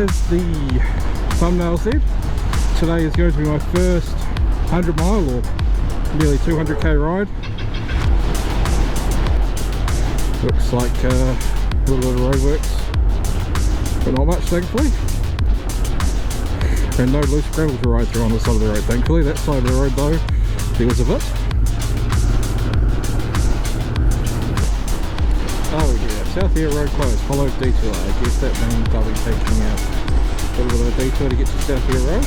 as the thumbnail said, today is going to be my first 100 mile or nearly 200k ride. Looks like a little bit of roadworks, but not much thankfully. And no loose gravel to ride through on the side of the road thankfully. That side of the road though, there was a bit. Oh yeah, South Ear Road closed, follow detour. I guess that means I'll be taking out a little bit of a detour to get to South Ear Road.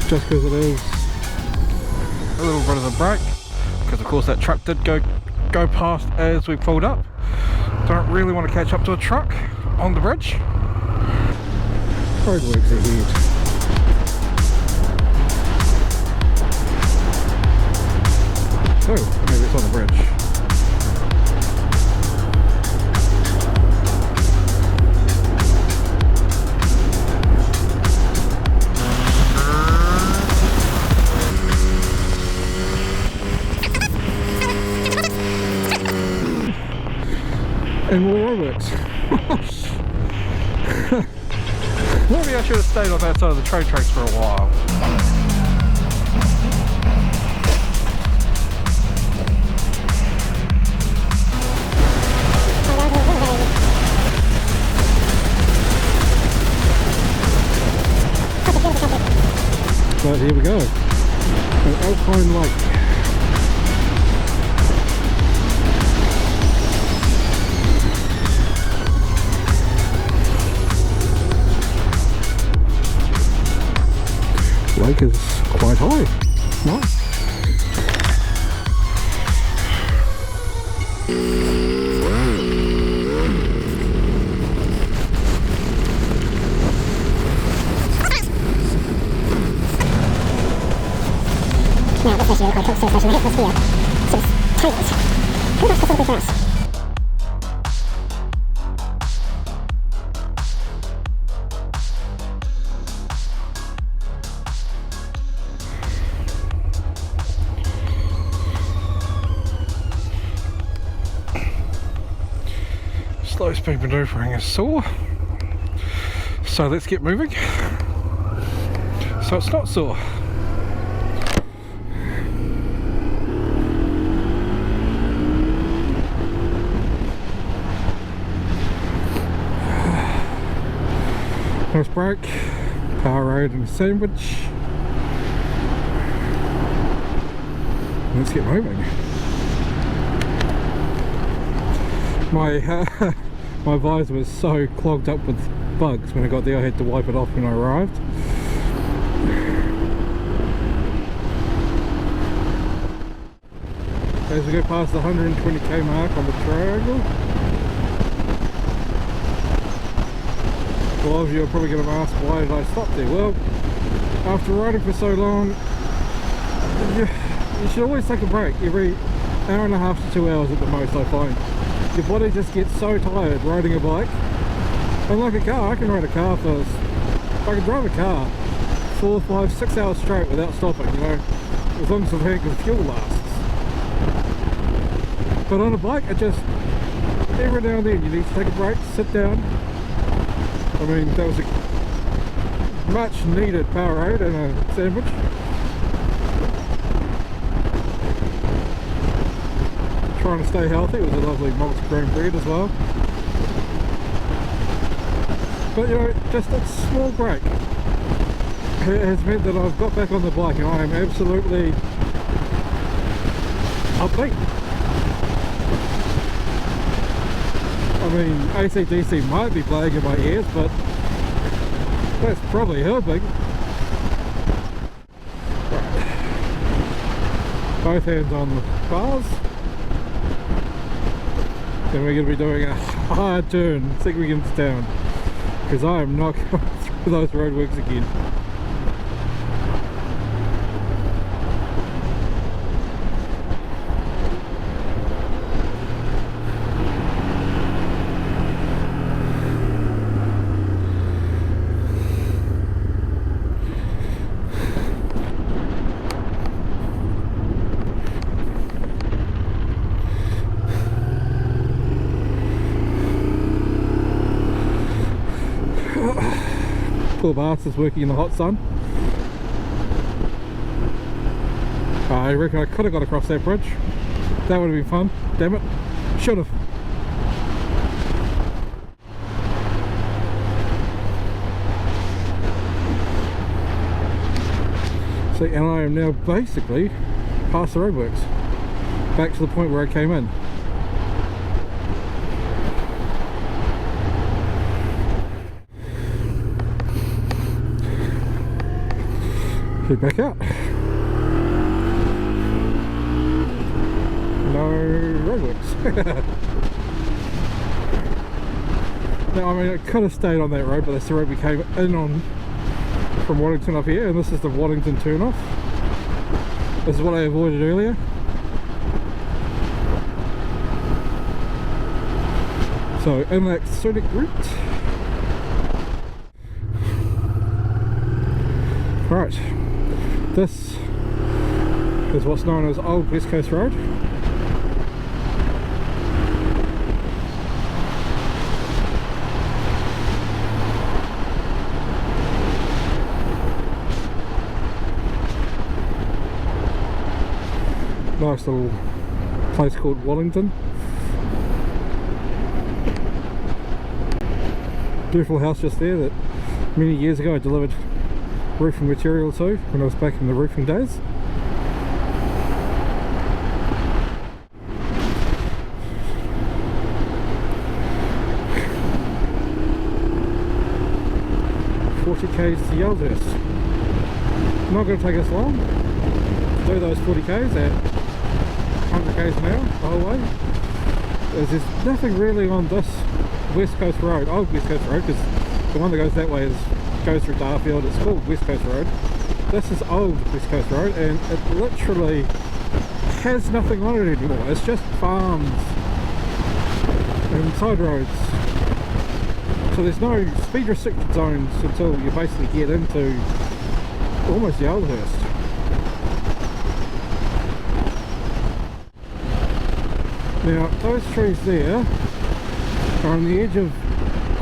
Just because it is a little bit of a break, because of course that truck did go past as we pulled up. Don't really want to catch up to a truck on the bridge. Roadworks ahead. Oh, maybe it's on the bridge. And more roadworks. Maybe I should have stayed on that side of the train tracks for a while. But here we go. An Alpine Lake. Lake is quite high. Nice. Now this issue required pump station hit this here. So it's tangles. Who got specifically for us? Slow speed manoeuvring is sore, so let's get moving. So it's not sore. Nice break, power road and a sandwich. Let's get moving. My visor was so clogged up with bugs when I got there I had to wipe it off when I arrived. As we go past the 120k mark on the triangle. A lot of you are probably going to ask, why did I stop there? Well, after riding for so long, you should always take a break every hour and a half to 2 hours at the most, I find. Your body just gets so tired riding a bike. Unlike a car, I can ride a car for, I can drive a car 4, 5, 6 hours straight without stopping, you know, as long as the tank of fuel lasts. But on a bike, it just, every now and then you need to take a break, sit down. I mean, that was a much needed powerade and a sandwich. Trying to stay healthy. It was a lovely multi-grain bread as well. But you know, just a small break has meant that I've got back on the bike and I am absolutely upbeat. I mean, AC/DC might be playing in my ears, but that's probably helping. Both hands on the bars. Then we're going to be doing a hard turn, Sigmund's down, because I am not going through those roadworks again. poor bastards working in the hot sun. I reckon I could have got across that bridge. That would have been fun. Damn it. Should have. See, and I am now basically past the roadworks. Back to the point where I came in. Head back out. No roadworks. Now, I mean, I could have stayed on that road, but that's the road we came in on from Waddington up here, and this is the Waddington turn-off. This is what I avoided earlier. So, in that scenic route. Right, this is what's known as Old West Coast Road. Nice little place called Waddington. Beautiful house just there that many years ago I delivered roofing material to when I was back in the roofing days. $40 to Yelvhurst. Not going to take us long to do those 40Ks at 100Ks an hour the whole way. There's nothing really on this West Coast Road, Old West Coast Road, because the one that goes that way goes through Darfield. It's called West Coast Road. This is Old West Coast Road, and it literally has nothing on it anymore. It's just farms and side roads. So there's no speed restricted zones until you basically get into almost Yelvhurst. Now those trees there are on the edge of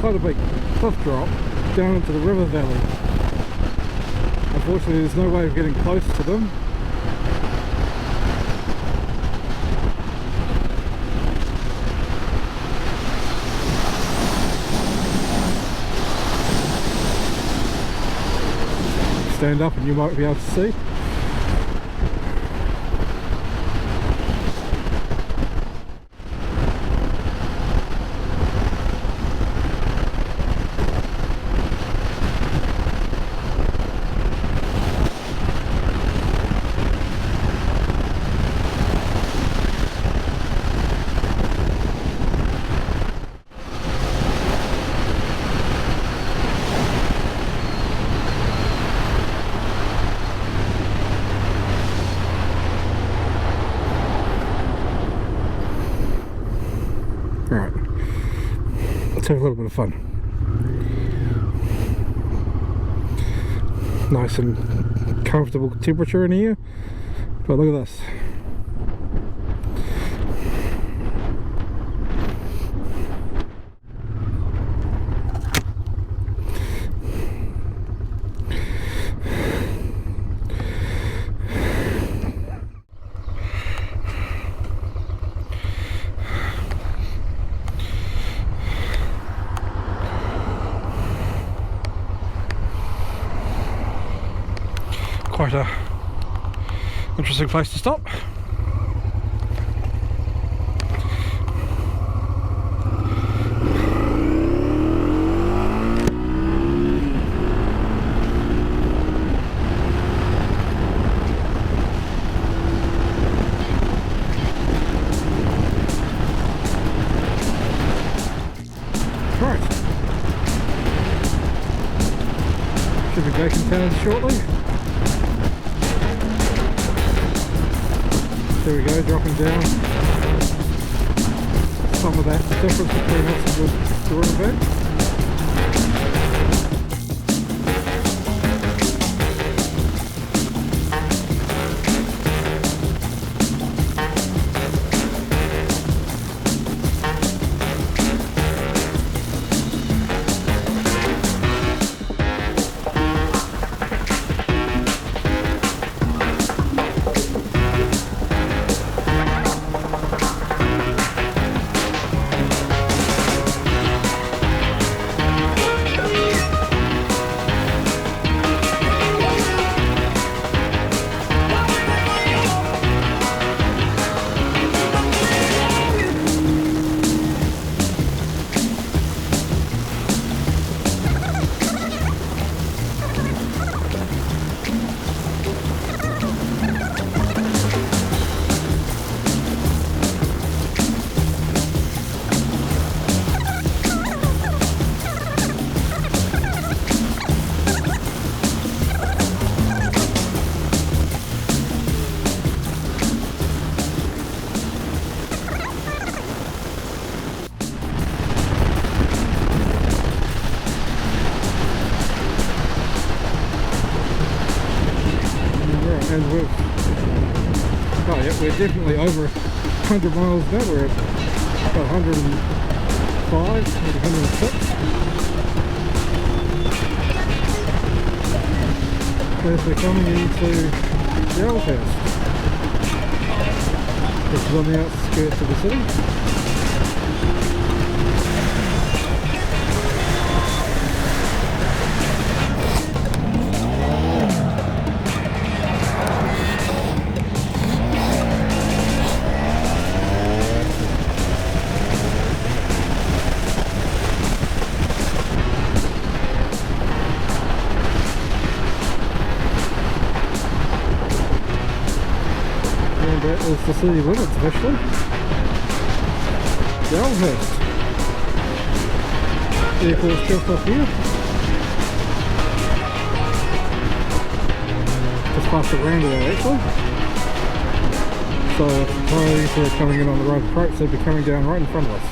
quite a big cliff drop down into the river valley. Unfortunately there's no way of getting close to them. Stand up and you might be able to see. Right, let's have a little bit of fun. Nice and comfortable temperature in here, but look at this. Quite a interesting place to stop. Right. Should be back in town shortly. There we go, dropping down some of that difference between us and the river bed. And oh yeah, we're definitely over 100 miles now. We're at about 105, maybe 106. As we're coming into the Alps, which is on the outskirts of the city. That is the city limits officially. The Alps. Vehicles just up here. Just past the roundabout actually. So if cars are coming in on the road approach, they'd be coming down right in front of us.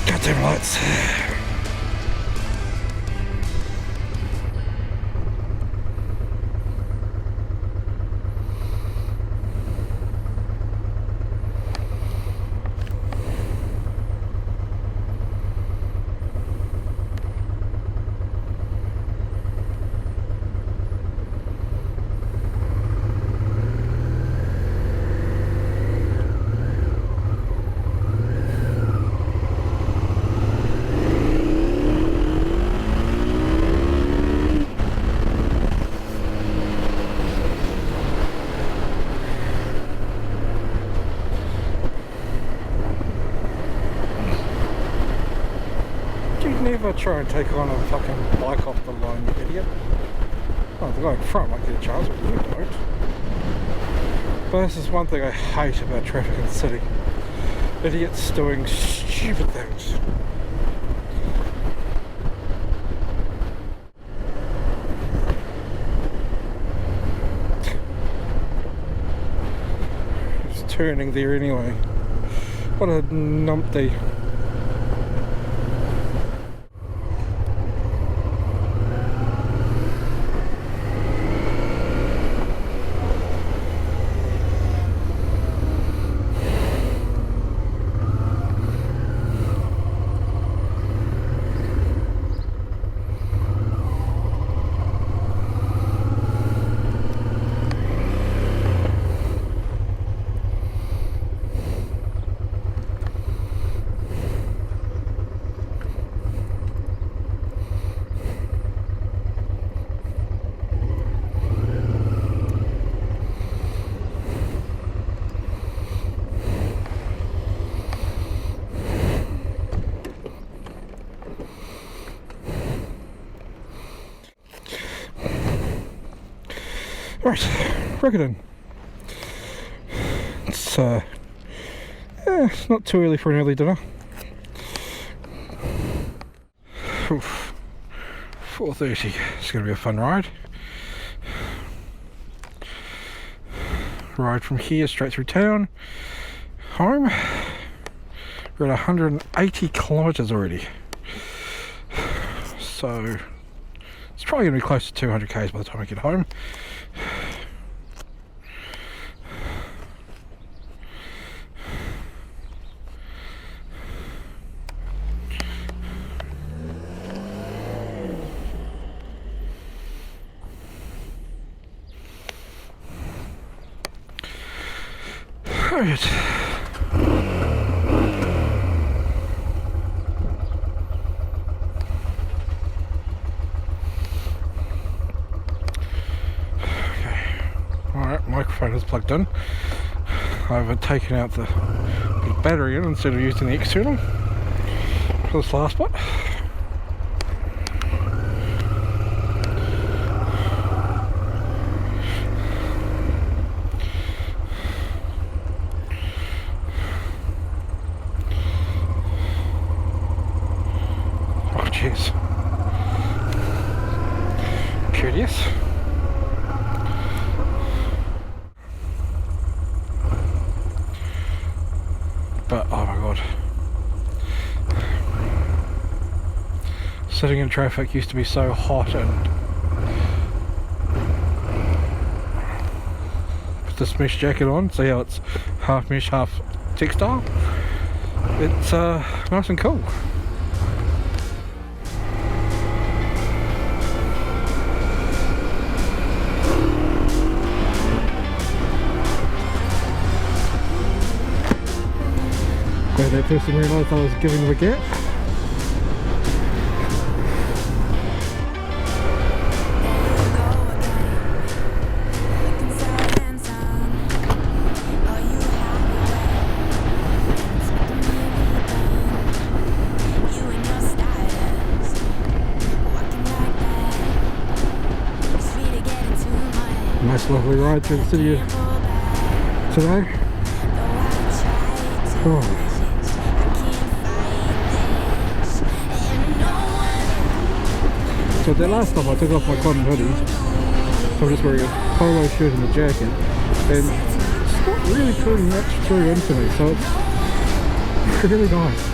Goddamn lights. Never try and take on a fucking bike off the line, you idiot. Oh, the guy in front might get a chance, but you don't. But this is one thing I hate about traffic in the city. Idiots doing stupid things. Just turning there anyway. What a numpty. Right, Rickerton. It's not too early for an early dinner. 4:30. It's going to be a fun ride. Ride from here straight through town, home. We're at 180 kilometres already. so it's probably going to be close to 200 k's by the time I get home. Alright. Alright, microphone is plugged in. I've taken out the battery in instead of using the external for this last bit. Oh jeez. Curious. But oh my god, sitting in traffic used to be so hot, and with this mesh jacket on, see how it's half mesh, half textile, it's nice and cool. Glad that person realised I was giving them a gap. Nice lovely ride through the city today. Oh. So the last time I took off my cotton hoodie, so I'm just wearing a polo shirt and a jacket, and it's not really putting much through into me, so it's really nice.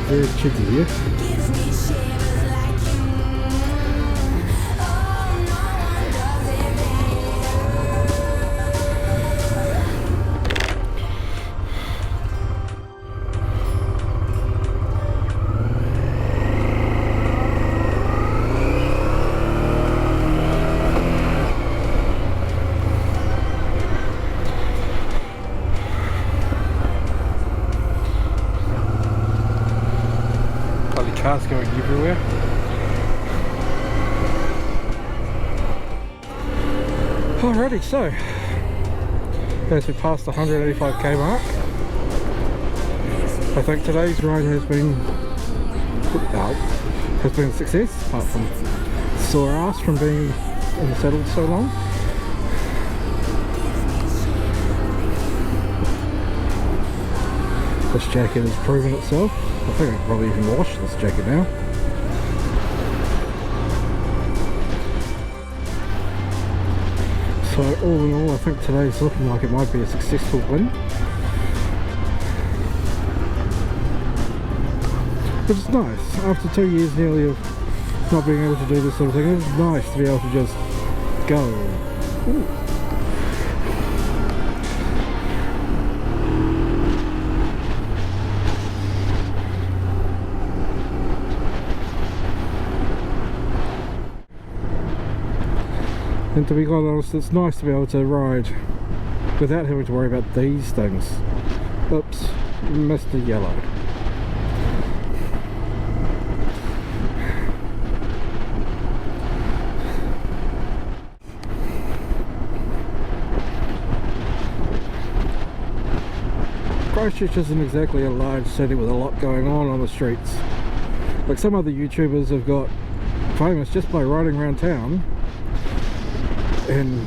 Very cheeky here. Cars going everywhere. Alrighty, so as we passed the 185k mark, I think today's ride has been a success, apart from sore ass from being in the saddle so long. This jacket has proven itself. I think I can probably even wash this jacket now. So all in all, I think today's looking like it might be a successful win. But it's nice, after 2 years nearly of not being able to do this sort of thing, it's nice to be able to just go. Ooh. And to be quite honest, it's nice to be able to ride without having to worry about these things. Oops, Mr. Yellow. Christchurch isn't exactly a large city with a lot going on the streets. Like some other YouTubers have got famous just by riding around town and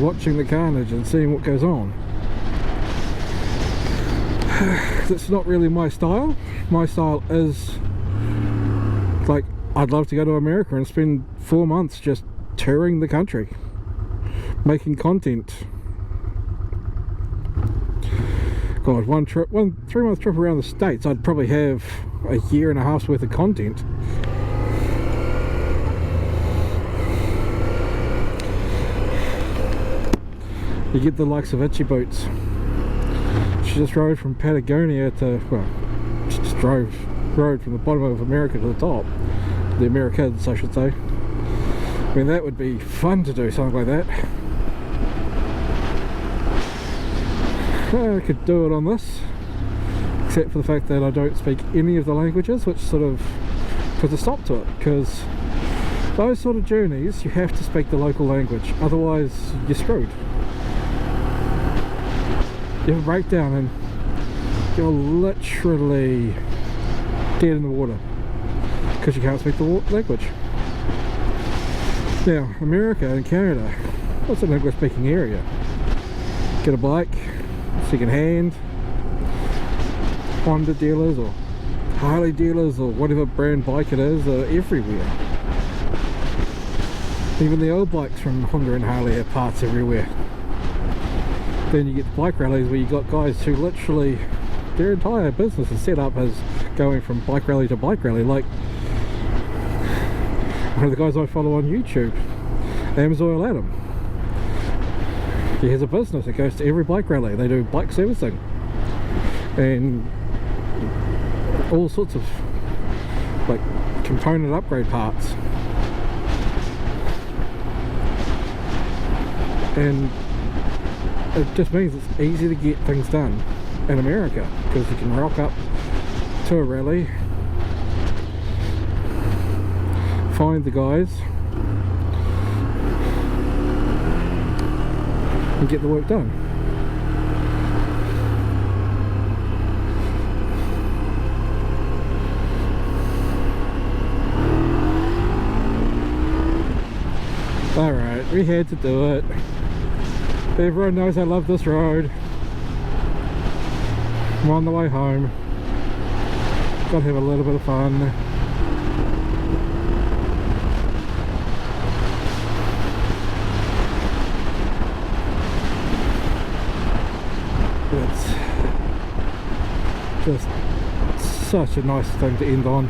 watching the carnage and seeing what goes on. That's not really my style. My style is like, I'd love to go to America and spend 4 months just touring the country, making content. God, 3-month trip around the States, I'd probably have a year and a half's worth of content. You get the likes of Itchy Boots. She just rode from Patagonia to, well, she just rode from the bottom of America to the top. The Americas, I should say. I mean, that would be fun to do, something like that. I could do it on this, except for the fact that I don't speak any of the languages, which sort of puts a stop to it, because those sort of journeys, you have to speak the local language, otherwise you're screwed. You have a breakdown and you're literally dead in the water because you can't speak the language. Now, America and Canada, what's an English speaking area? Get a bike, second hand, Honda dealers or Harley dealers or whatever brand bike it is are everywhere. Even the old bikes from Honda and Harley have parts everywhere. Then you get the bike rallies where you got guys who literally, their entire business is set up as going from bike rally to bike rally. Like one of the guys I follow on YouTube, Amsoil Adam. He has a business that goes to every bike rally. They do bike servicing and all sorts of like component upgrade parts. And it just means it's easy to get things done in America because you can rock up to a rally, find the guys and get the work done. Alright, we had to do it. Everyone knows I love this road. I'm on the way home. Gotta have a little bit of fun. It's just such a nice thing to end on.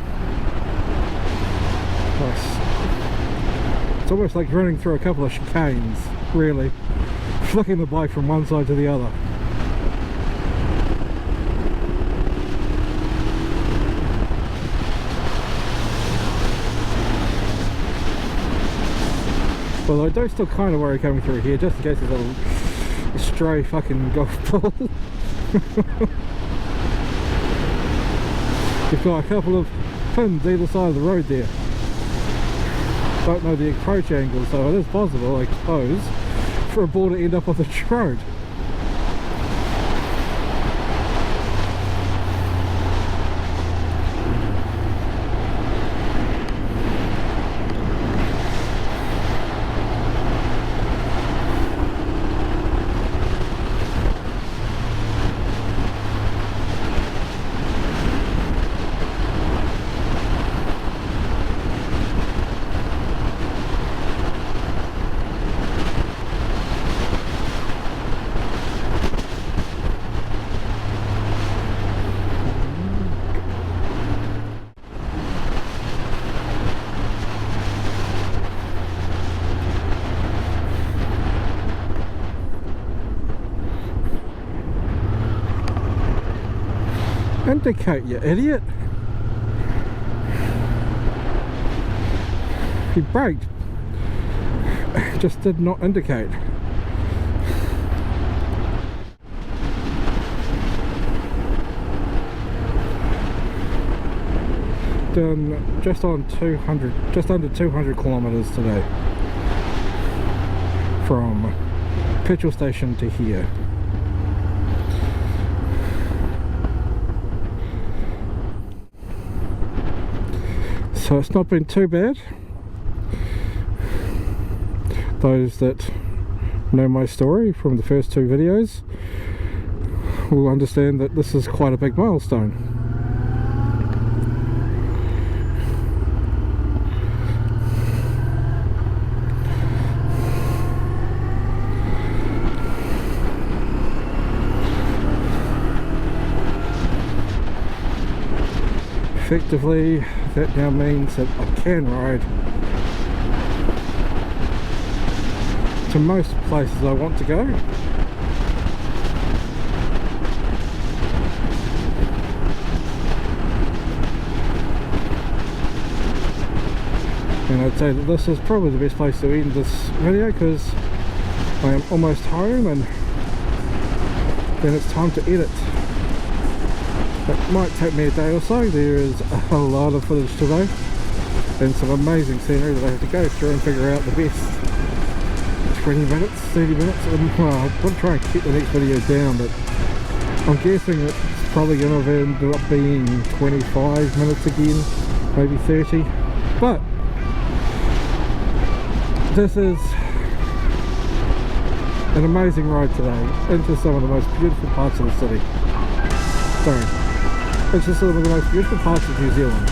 It's almost like running through a couple of chicanes, really. Flicking the bike from one side to the other. Well, I do still kind of worry coming through here, just in case there's a stray fucking golf ball. You've got a couple of pins either side of the road there. Don't know the approach angle, so it is possible, I suppose, for a ball to end up on the road. Indicate, you idiot. He braked, just did not indicate. Done just on 200, just under 200 kilometers today from petrol station to here. So it's not been too bad. Those that know my story from the first two videos will understand that this is quite a big milestone. Effectively, that now means that I can ride to most places I want to go. And I'd say that this is probably the best place to end this video because I am almost home and then it's time to edit. It might take me a day or so. There is a lot of footage today and some amazing scenery that I have to go through and figure out the best 20 minutes, 30 minutes. Well, I'm going to try and keep the next video down, but I'm guessing it's probably going to end up being 25 minutes again, maybe 30. But this is an amazing ride today into some of the most beautiful parts of the city. Sorry. It's just some of the most beautiful parts of New Zealand.